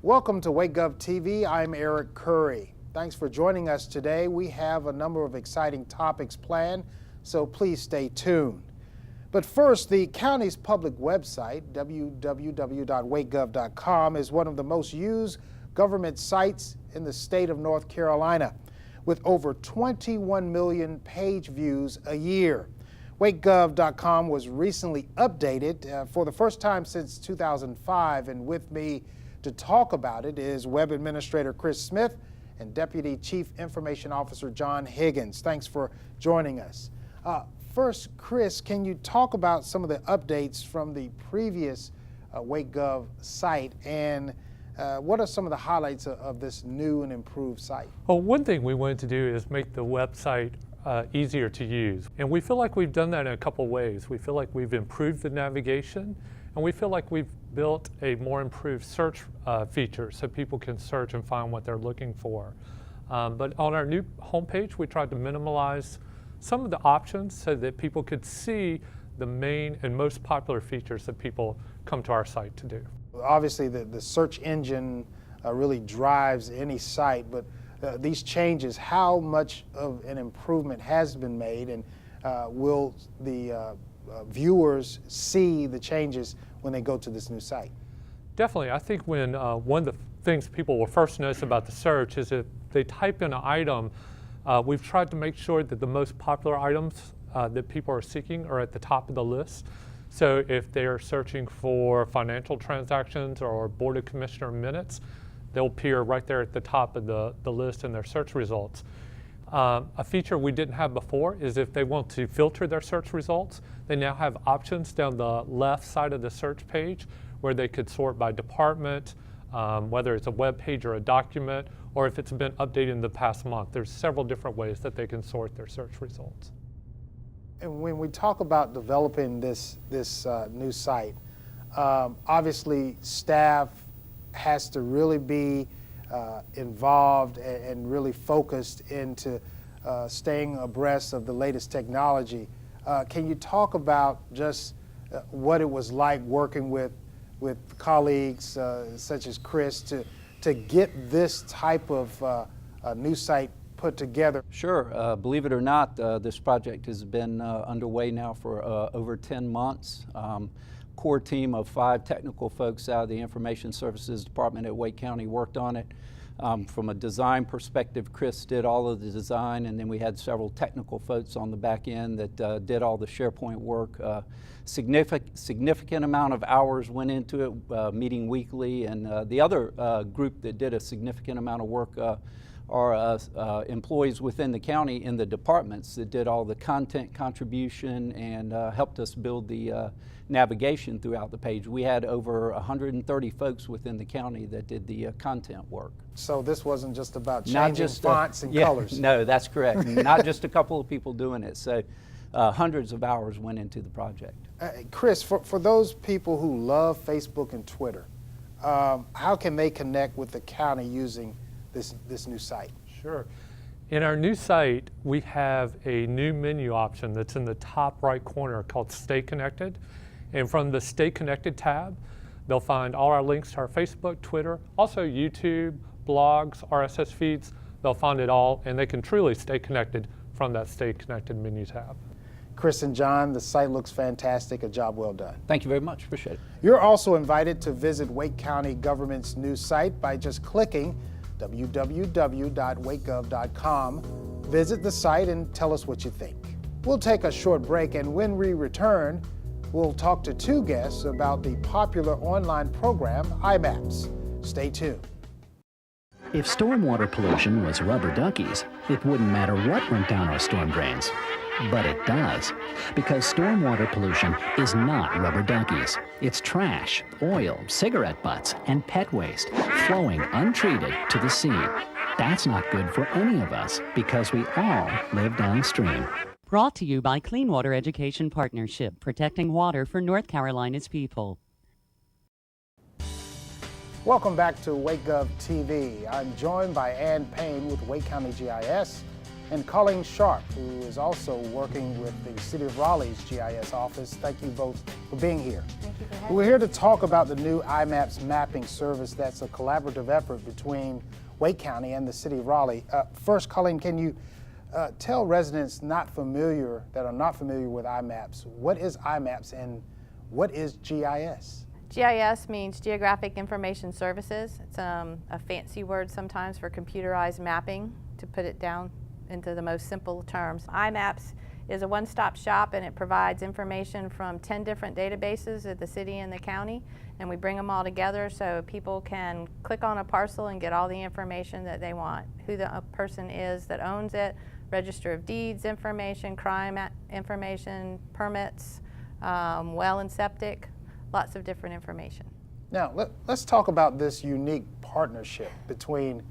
Welcome to GOV TV. I'm Eric Curry. Thanks for joining us today. We have a number of exciting topics planned, so please stay tuned. But first, the county's public website, www.wakegov.com, is one of the most used government sites in the state of North Carolina, with over 21 million page views a year. WakeGov.com was recently updated for the first time since 2005, and with me to talk about it is Web Administrator Chris Smith and Deputy Chief Information Officer John Higgins. Thanks for joining us. First, Chris, can you talk about some of the updates from the previous WakeGov site, and what are some of the highlights of this new and improved site? Well, one thing we wanted to do is make the website easier to use. And we feel like we've done that in a couple ways. We feel like we've improved the navigation, and we feel like we've built a more improved search feature so people can search and find what they're looking for. But on our new homepage, we tried to minimize some of the options so that people could see the main and most popular features that people come to our site to do. Obviously, the search engine really drives any site, but these changes, how much of an improvement has been made, and will the viewers see the changes when they go to this new site? Definitely. I think when one of the things people will first notice about the search is if they type in an item, we've tried to make sure that the most popular items that people are seeking are at the top of the list. So if they are searching for financial transactions or Board of Commissioner minutes, they'll appear right there at the top of the list in their search results. A feature we didn't have before is if they want to filter their search results, they now have options down the left side of the search page where they could sort by department, whether it's a web page or a document, or if it's been updated in the past month. There's several different ways that they can sort their search results. And when we talk about developing this new site, obviously staff has to really be involved and really focused into staying abreast of the latest technology. Can you talk about just what it was like working with colleagues such as Chris to get this type of new site put together? Sure. Believe it or not, this project has been underway now for over 10 months. Core team of 5 technical folks out of the Information Services Department at Wake County worked on it. From a design perspective, Chris did all of the design, and then we had several technical folks on the back end that did all the SharePoint work. Significant amount of hours went into it, meeting weekly, and the other group that did a significant amount of work are employees within the county in the departments that did all the content contribution and helped us build the navigation throughout the page. We had over 130 folks within the county that did the content work. So this wasn't just about changing fonts and colors? No, that's correct. Not just a couple of people doing it. So hundreds of hours went into the project. Chris, for those people who love Facebook and Twitter, how can they connect with the county using this new site? Sure. In our new site, we have a new menu option that's in the top right corner called Stay Connected. And from the Stay Connected tab, they'll find all our links to our Facebook, Twitter, also YouTube, blogs, RSS feeds. They'll find it all, and they can truly stay connected from that Stay Connected menu tab. Chris and John, the site looks fantastic. A job well done. Thank you very much. Appreciate it. You're also invited to visit Wake County Government's new site by just clicking www.wakegov.com. Visit the site and tell us what you think. We'll take a short break, and when we return, we'll talk to 2 guests about the popular online program iMaps. Stay tuned. If stormwater pollution was rubber duckies, it wouldn't matter what went down our storm drains. But it does, because stormwater pollution is not rubber duckies. It's trash, oil, cigarette butts, and pet waste flowing untreated to the sea. That's not good for any of us, because we all live downstream. Brought to you by Clean Water Education Partnership, protecting water for North Carolina's people. Welcome back to GOV TV. I'm joined by Ann Payne with Wake County GIS and Colleen Sharp, who is also working with the City of Raleigh's GIS office. Thank you both for being here. Thank you for having We're here to talk about the new iMaps mapping service that's a collaborative effort between Wake County and the City of Raleigh. First, Colleen, can you tell residents that are not familiar with iMaps, what is iMaps and what is GIS? GIS means Geographic Information Services. It's a fancy word sometimes for computerized mapping, to put it down into the most simple terms. iMaps is a one-stop shop, and it provides information from 10 different databases at the city and the county, and we bring them all together so people can click on a parcel and get all the information that they want, who the person is that owns it, register of deeds information, crime information, permits, well and septic, lots of different information. Now, let's talk about this unique partnership between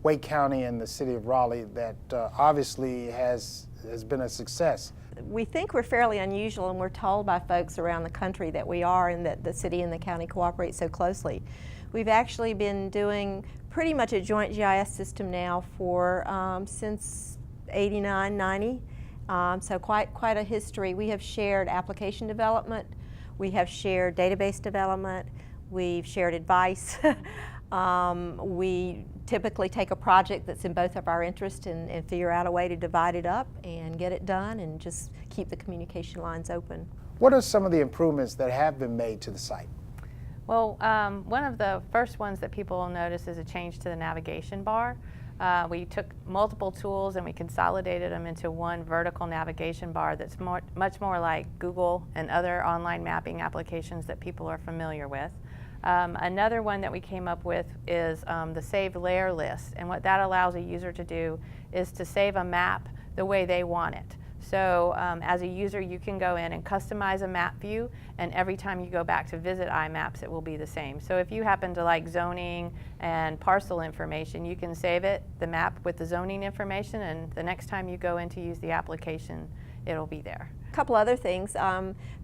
Wake County and the City of Raleigh that obviously has been a success. We think we're fairly unusual, and we're told by folks around the country that we are, and that the city and the county cooperate so closely. We've actually been doing pretty much a joint GIS system now for since 89, 90, so quite a history. We have shared application development, we have shared database development, we've shared advice. We typically take a project that's in both of our interests and figure out a way to divide it up and get it done and just keep the communication lines open. What are some of the improvements that have been made to the site? Well, one of the first ones that people will notice is a change to the navigation bar. We took multiple tools and we consolidated them into one vertical navigation bar that's much more like Google and other online mapping applications that people are familiar with. Another one that we came up with is the saved layer list, and what that allows a user to do is to save a map the way they want it. So as a user, you can go in and customize a map view, and every time you go back to visit iMaps, it will be the same. So if you happen to like zoning and parcel information, you can save it, the map with the zoning information, and the next time you go in to use the application, it'll be there. A couple other things.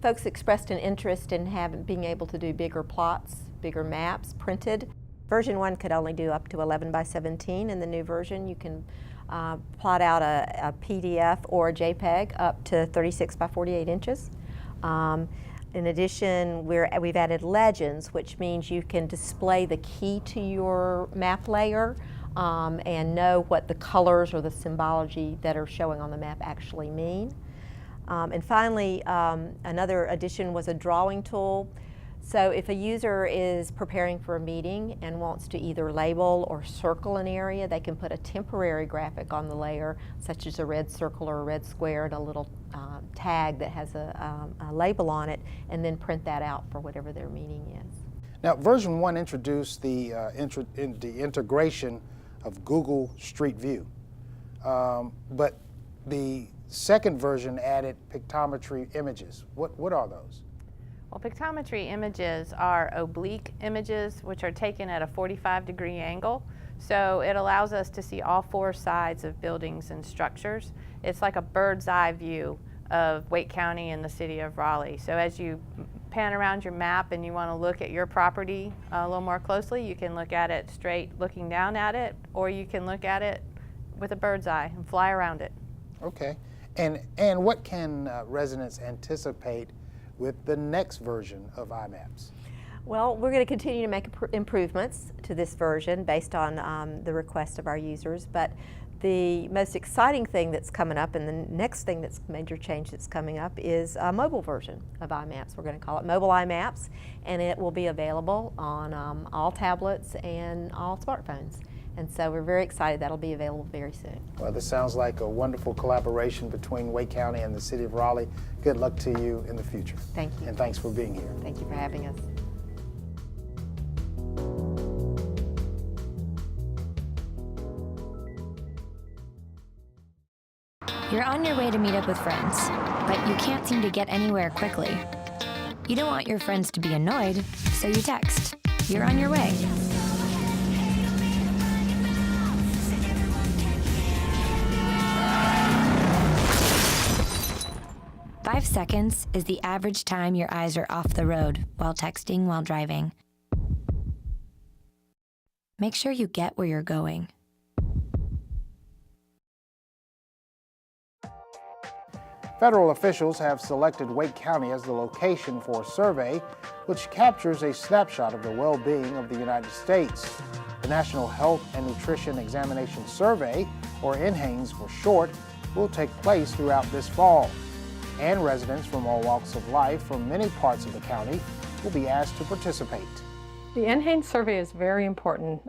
Folks expressed an interest in being able to do bigger plots, bigger maps printed. Version 1 could only do up to 11 by 17. In the new version, you can plot out a PDF or a JPEG up to 36 by 48 inches. In addition, we've added legends, which means you can display the key to your map layer and know what the colors or the symbology that are showing on the map actually mean. And finally, another addition was a drawing tool. So if a user is preparing for a meeting and wants to either label or circle an area, they can put a temporary graphic on the layer, such as a red circle or a red square, and a little tag that has a label on it, and then print that out for whatever their meeting is. Now, version 1 introduced the integration of Google Street View, but the second version added pictometry images. What are those? Well, pictometry images are oblique images which are taken at a 45-degree angle. So it allows us to see all four sides of buildings and structures. It's like a bird's eye view of Wake County and the city of Raleigh. So as you pan around your map and you want to look at your property a little more closely, you can look at it straight looking down at it, or you can look at it with a bird's eye and fly around it. Okay. And what can residents anticipate with the next version of iMaps? Well, we're going to continue to make improvements to this version based on the request of our users, but the most exciting thing that's coming up, and the next thing that's major change that's coming up, is a mobile version of iMaps. We're going to call it Mobile iMaps, and it will be available on all tablets and all smartphones. And so we're very excited that'll be available very soon. Well, this sounds like a wonderful collaboration between Wake County and the City of Raleigh. Good luck to you in the future. Thank you. And thanks for being here. Thank you for having us. You're on your way to meet up with friends, but you can't seem to get anywhere quickly. You don't want your friends to be annoyed, so you text. You're on your way. Five seconds is the average time your eyes are off the road while texting while driving. Make sure you get where you're going. Federal officials have selected Wake County as the location for a survey which captures a snapshot of the well-being of the United States. The National Health and Nutrition Examination Survey, or NHANES for short, will take place throughout this fall. And residents from all walks of life from many parts of the county will be asked to participate. The NHANES survey is very important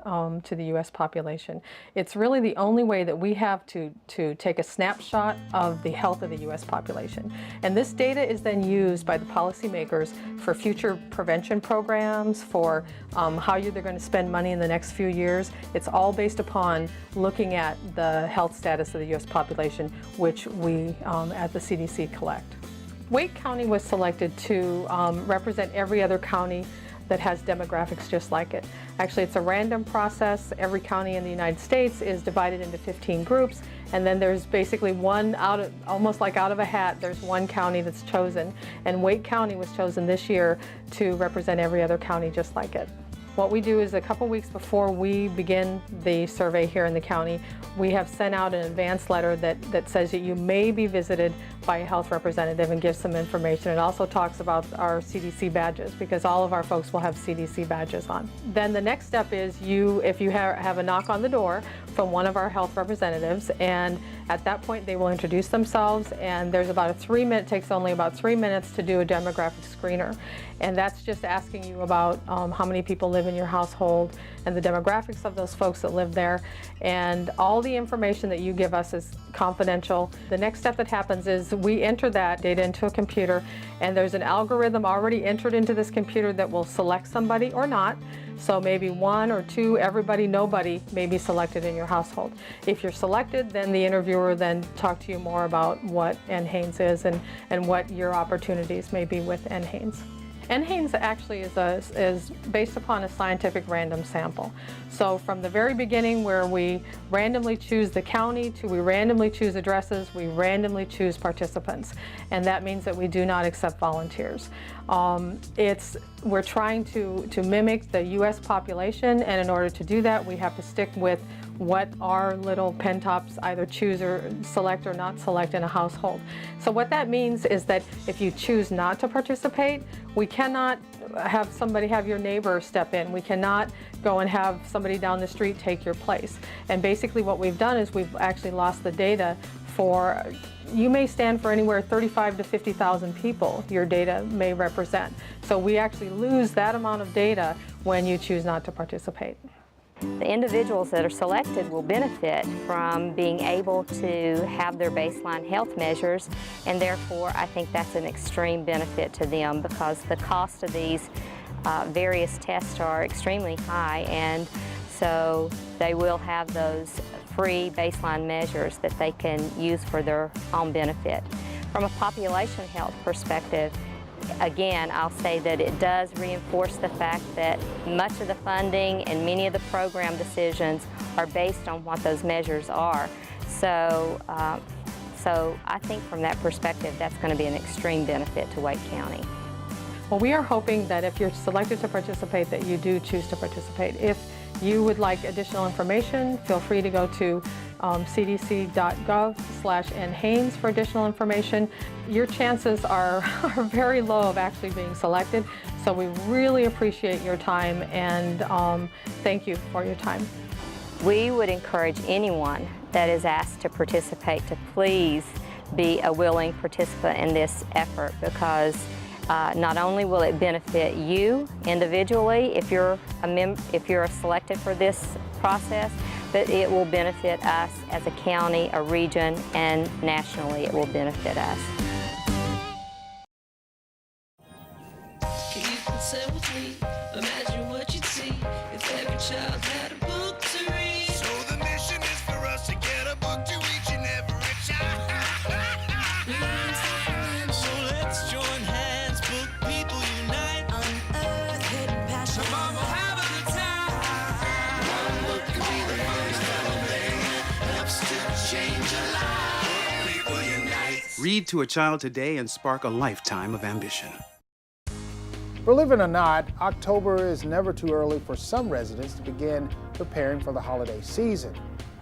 to the U.S. population. It's really the only way that we have to take a snapshot of the health of the U.S. population. And this data is then used by the policymakers for future prevention programs, for how they're going to spend money in the next few years. It's all based upon looking at the health status of the U.S. population, which we at the CDC collect. Wake County was selected to represent every other county that has demographics just like it. Actually, it's a random process. Every county in the United States is divided into 15 groups, and then there's basically one almost like out of a hat, there's one county that's chosen. And Wake County was chosen this year to represent every other county just like it. What we do is a couple weeks before we begin the survey here in the county, we have sent out an advance letter that says that you may be visited by a health representative and gives some information. It also talks about our CDC badges, because all of our folks will have CDC badges on. Then the next step is if you have a knock on the door from one of our health representatives, and at that point they will introduce themselves, and there's about it takes only about 3 minutes to do a demographic screener. And that's just asking you about how many people live in your household and the demographics of those folks that live there. And all the information that you give us is confidential. The next step that happens is we enter that data into a computer, and there's an algorithm already entered into this computer that will select somebody or not. So maybe one or two, everybody, nobody may be selected in your household. If you're selected, then the interviewer then talk to you more about what NHANES is and what your opportunities may be with NHANES. NHANES actually is based upon a scientific random sample. So from the very beginning, where we randomly choose the county to we randomly choose addresses, we randomly choose participants. And that means that we do not accept volunteers. We're trying to mimic the U.S. population, and in order to do that, we have to stick with what our little pen tops either choose or select or not select in a household. So what that means is that if you choose not to participate, we cannot have your neighbor step in. We cannot go and have somebody down the street take your place. And basically what we've done is we've actually lost the data for, you may stand for anywhere 35 to 50,000 people your data may represent. So we actually lose that amount of data when you choose not to participate. The individuals that are selected will benefit from being able to have their baseline health measures, and therefore I think that's an extreme benefit to them, because the cost of these various tests are extremely high, and so they will have those free baseline measures that they can use for their own benefit. From a population health perspective, again, I'll say that it does reinforce the fact that much of the funding and many of the program decisions are based on what those measures are. So I think from that perspective, that's going to be an extreme benefit to Wake County. Well, we are hoping that if you're selected to participate, that you do choose to participate. If you would like additional information, feel free to go to cdc.gov/NHANES for additional information. Your chances are very low of actually being selected, so we really appreciate your time, and thank you for your time. We would encourage anyone that is asked to participate to please be a willing participant in this effort, because not only will it benefit you individually if you're selected for this process, but it will benefit us as a county, a region, and nationally it will benefit us. You can sit with me, imagine what you'd see if every child had a book to read. So the mission is for us to get a book to each and every child. So let's join hands, book people unite, unearth hidden passion. Come on, we'll have a good time. One book could be the first element, helps to change a life. People unite. Read to a child today and spark a lifetime of ambition. Believe it or not, October is never too early for some residents to begin preparing for the holiday season.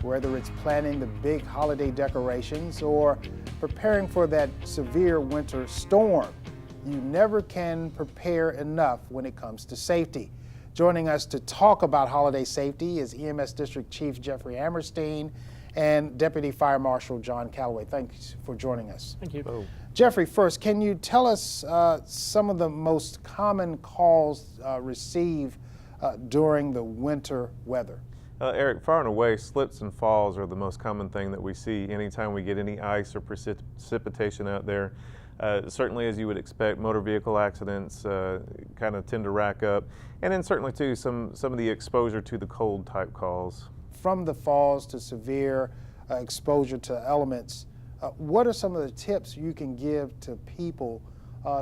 Whether it's planning the big holiday decorations or preparing for that severe winter storm. You never can prepare enough when it comes to safety. Joining us to talk about holiday safety is EMS District Chief Jeffrey Hammerstein and Deputy Fire Marshal John Calloway. Thanks for joining us. Thank you. Oh. Jeffrey, first, can you tell us some of the most common calls received during the winter weather? Eric, far and away, slips and falls are the most common thing that we see anytime we get any ice or precipitation out there. Certainly, as you would expect, motor vehicle accidents kind of tend to rack up. And then certainly, too, some of the exposure to the cold type calls. From the falls to severe exposure to elements, what are some of the tips you can give to people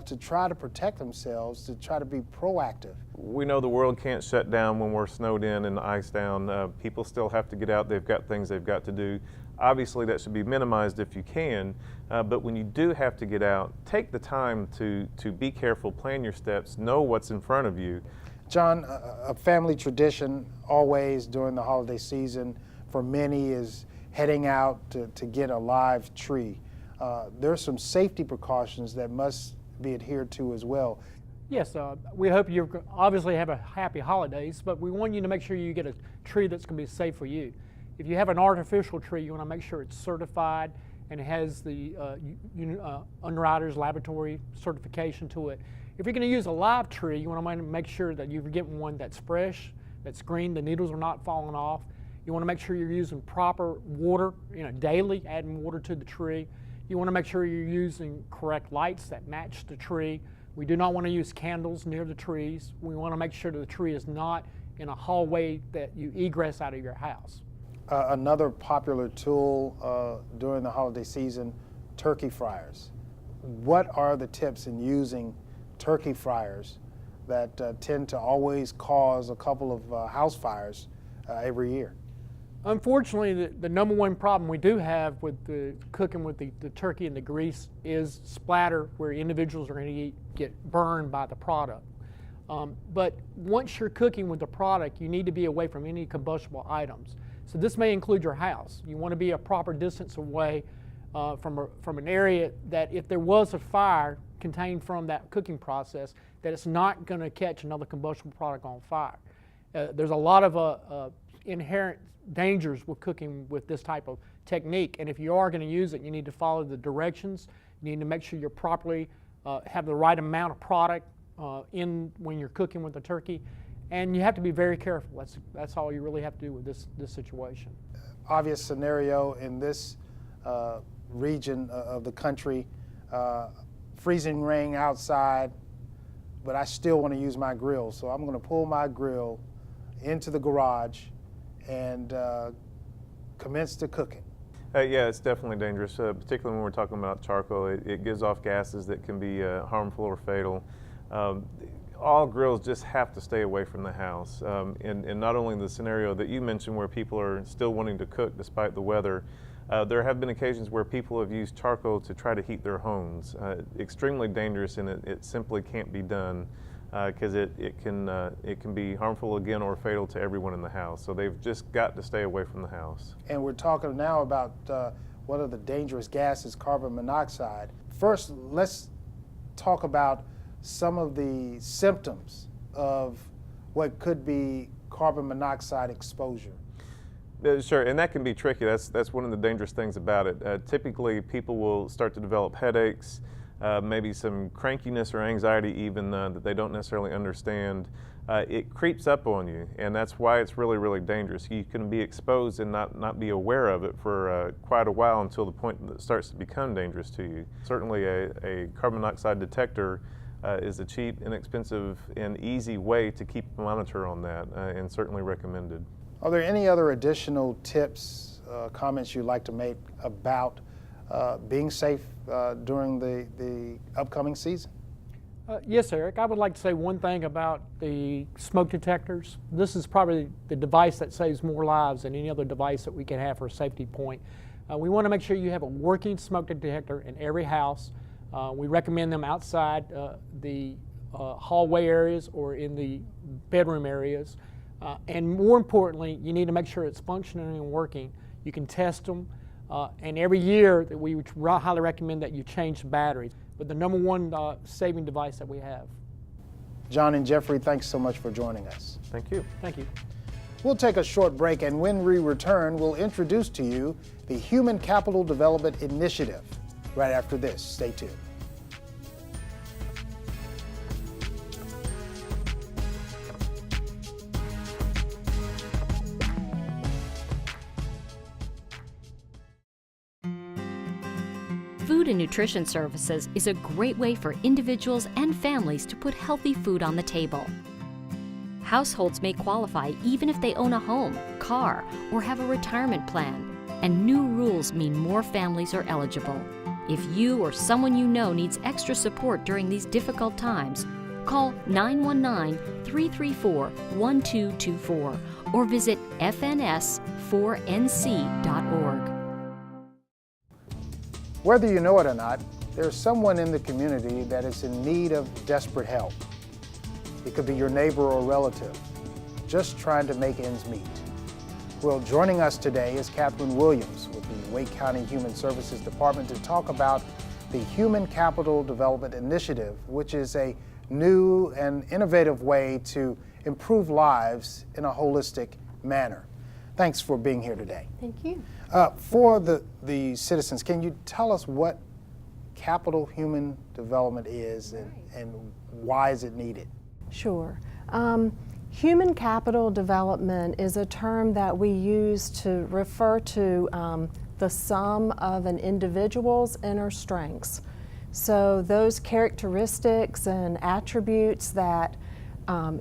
to try to protect themselves, to try to be proactive? We know the world can't shut down when we're snowed in and iced down. People still have to get out. They've got things they've got to do. Obviously, that should be minimized if you can, but when you do have to get out, take the time to be careful, plan your steps, know what's in front of you. John, a family tradition always during the holiday season for many is heading out to get a live tree. There are some safety precautions that must be adhered to as well. Yes, we hope you obviously have a happy holidays, but we want you to make sure you get a tree that's going to be safe for you. If you have an artificial tree, you want to make sure it's certified and it has the Underwriters Laboratory certification to it. If you're going to use a live tree, you want to make sure that you're getting one that's fresh, that's green, the needles are not falling off. You want to make sure you're using proper water, daily, adding water to the tree. You want to make sure you're using correct lights that match the tree. We do not want to use candles near the trees. We want to make sure that the tree is not in a hallway that you egress out of your house. Another popular tool during the holiday season, turkey fryers. What are the tips in using turkey fryers that tend to always cause a couple of house fires every year? Unfortunately, the number one problem we do have with the cooking with the turkey and the grease is splatter, where individuals are going to get burned by the product. But once you're cooking with the product, you need to be away from any combustible items. So this may include your house. You want to be a proper distance away from an area that if there was a fire contained from that cooking process, that it's not going to catch another combustible product on fire. There's a lot of inherent dangers with cooking with this type of technique, and if you are going to use it, you need to follow the directions. You need to make sure you properly have the right amount of product in when you're cooking with the turkey, and you have to be very careful. That's all you really have to do with this situation. Obvious scenario in this region of the country, freezing rain outside, but I still want to use my grill, so I'm going to pull my grill into the garage and commence to cooking. Yeah, it's definitely dangerous, particularly when we're talking about charcoal. It gives off gases that can be harmful or fatal. All grills just have to stay away from the house. And not only the scenario that you mentioned where people are still wanting to cook despite the weather, there have been occasions where people have used charcoal to try to heat their homes. Extremely dangerous, and it simply can't be done because it can be harmful again or fatal to everyone in the house. So they've just got to stay away from the house. And we're talking now about one of the dangerous gases, carbon monoxide. First, let's talk about some of the symptoms of what could be carbon monoxide exposure. Sure, and that can be tricky. That's one of the dangerous things about it. Typically, people will start to develop headaches, maybe some crankiness or anxiety even that they don't necessarily understand. It creeps up on you, and that's why it's really, really dangerous. You can be exposed and not be aware of it for quite a while until the point that it starts to become dangerous to you. Certainly a carbon monoxide detector is a cheap, inexpensive, and easy way to keep a monitor on that, and certainly recommended. Are there any other additional tips, comments you'd like to make about being safe during the upcoming season? Yes, Eric. I would like to say one thing about the smoke detectors. This is probably the device that saves more lives than any other device that we can have for a safety point. We want to make sure you have a working smoke detector in every house. We recommend them outside the hallway areas or in the bedroom areas. And more importantly, you need to make sure it's functioning and working. You can test them. And every year that we would highly recommend that you change the batteries. But the number one saving device that we have. John and Jeffrey, thanks so much for joining us. Thank you. Thank you. We'll take a short break, and when we return, we'll introduce to you the Human Capital Development Initiative. Right after this, stay tuned. Food and nutrition services is a great way for individuals and families to put healthy food on the table. Households may qualify even if they own a home, car, or have a retirement plan, and new rules mean more families are eligible. If you or someone you know needs extra support during these difficult times, call 919-334-1224 or visit fns4nc.org. Whether you know it or not, there's someone in the community that is in need of desperate help. It could be your neighbor or relative, just trying to make ends meet. Well, joining us today is Catherine Williams with the Wake County Human Services Department to talk about the Human Capital Development Initiative, which is a new and innovative way to improve lives in a holistic manner. Thanks for being here today. Thank you. For the citizens, can you tell us what capital human development is and why is it needed? Sure. Human capital development is a term that we use to refer to the sum of an individual's inner strengths. So those characteristics and attributes that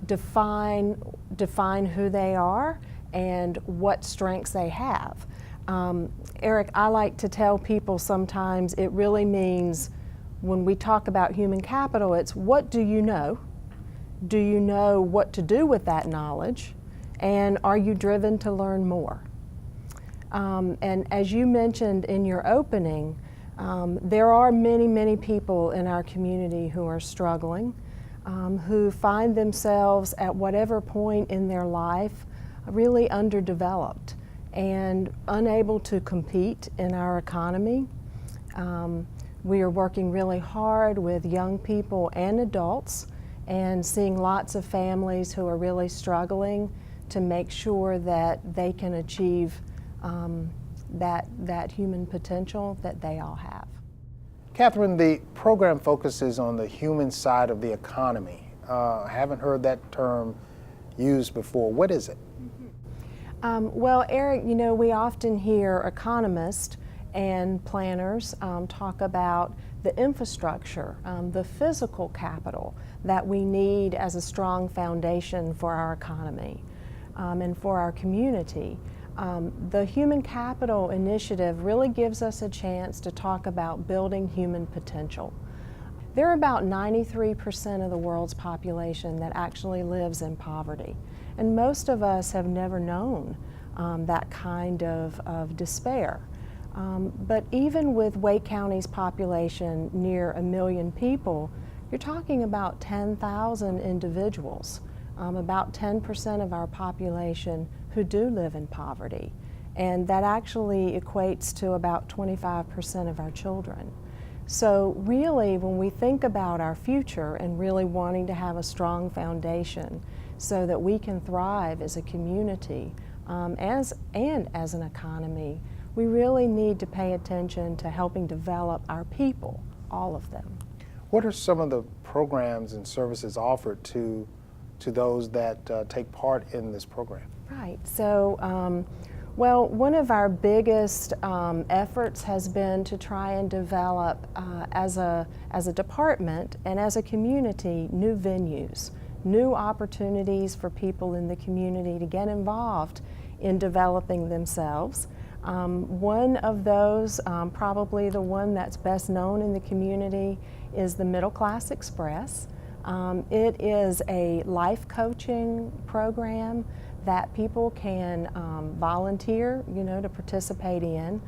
define who they are and what strengths they have. Eric, I like to tell people sometimes it really means when we talk about human capital, it's what do you know? Do you know what to do with that knowledge? And are you driven to learn more? And as you mentioned in your opening, there are many, many people in our community who are struggling, who find themselves at whatever point in their life really underdeveloped and unable to compete in our economy. We are working really hard with young people and adults and seeing lots of families who are really struggling to make sure that they can achieve that human potential that they all have. Catherine, the program focuses on the human side of the economy. I haven't heard that term used before. What is it? Well, Eric, you know, we often hear economists and planners talk about the infrastructure, the physical capital that we need as a strong foundation for our economy and for our community. The Human Capital Initiative really gives us a chance to talk about building human potential. There are about 93% of the world's population that actually lives in poverty. And most of us have never known that kind of despair. But even with Wake County's population near 1 million people, you're talking about 10,000 individuals, about 10% of our population who do live in poverty. And that actually equates to about 25% of our children. So really, when we think about our future and really wanting to have a strong foundation so that we can thrive as a community and as an economy, we really need to pay attention to helping develop our people, all of them. What are some of the programs and services offered to those that take part in this program? Right. So, well, one of our biggest efforts has been to try and develop, as a department and as a community, new venues, new opportunities for people in the community to get involved in developing themselves. One of those, probably the one that's best known in the community, is the Middle Class Express. It is a life coaching program that people can volunteer, you know, to participate in.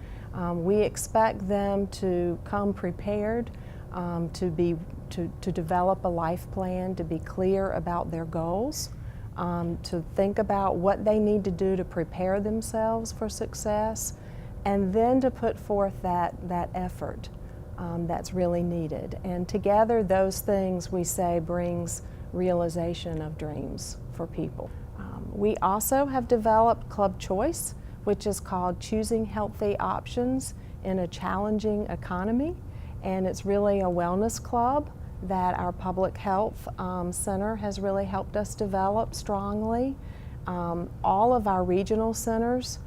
We expect them to come prepared to develop a life plan, to be clear about their goals, to think about what they need to do to prepare themselves for success, and then to put forth that effort that's really needed. And together, those things, we say, brings realization of dreams for people. We also have developed Club Choice, which is called Choosing Healthy Options in a Challenging Economy. And it's really a wellness club that our public health center has really helped us develop strongly. All of our regional centers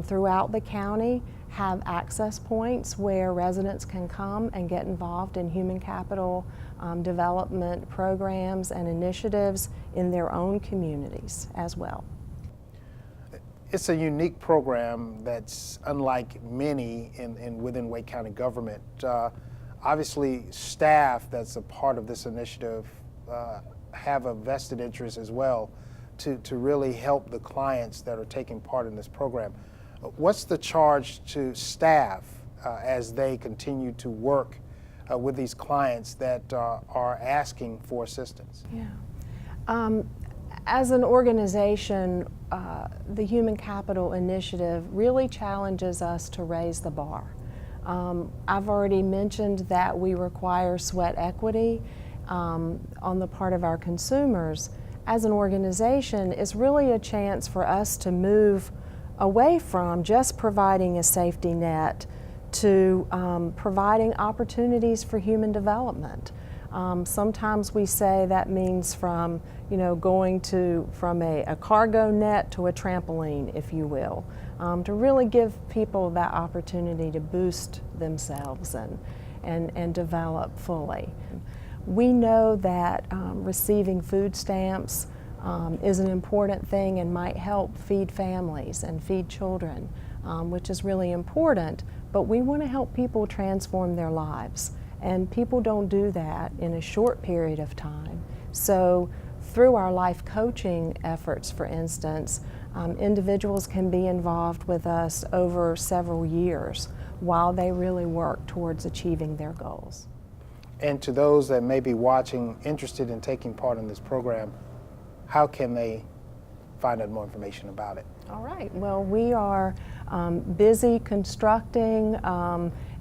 throughout the county have access points where residents can come and get involved in human capital development programs and initiatives in their own communities as well. It's a unique program that's unlike many within Wake County government. Obviously, staff that's a part of this initiative have a vested interest as well to really help the clients that are taking part in this program. What's the charge to staff as they continue to work with these clients that are asking for assistance? Yeah. As an organization, the Human Capital Initiative really challenges us to raise the bar. I've already mentioned that we require sweat equity on the part of our consumers. As an organization, it's really a chance for us to move away from just providing a safety net to providing opportunities for human development. Sometimes we say that means from, going from a cargo net to a trampoline, if you will, to really give people that opportunity to boost themselves and develop fully. We know that receiving food stamps is an important thing and might help feed families and feed children, which is really important, but we want to help people transform their lives. And people don't do that in a short period of time. So through our life coaching efforts, for instance, individuals can be involved with us over several years while they really work towards achieving their goals. And to those that may be watching, interested in taking part in this program, how can they find out more information about it? All right. Well, we are busy constructing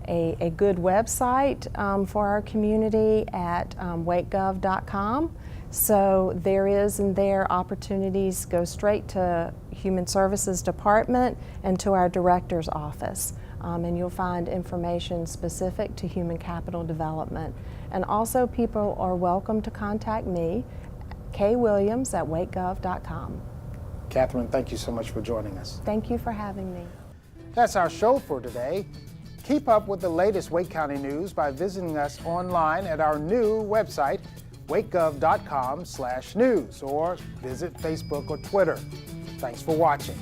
a good website for our community at wakegov.com. So there is in there opportunities go straight to Human Services Department and to our Director's Office. And you'll find information specific to human capital development. And also people are welcome to contact me, kwilliams@wakegov.com. Catherine, thank you so much for joining us. Thank you for having me. That's our show for today. Keep up with the latest Wake County news by visiting us online at our new website, wakegov.com/news, or visit Facebook or Twitter. Thanks for watching.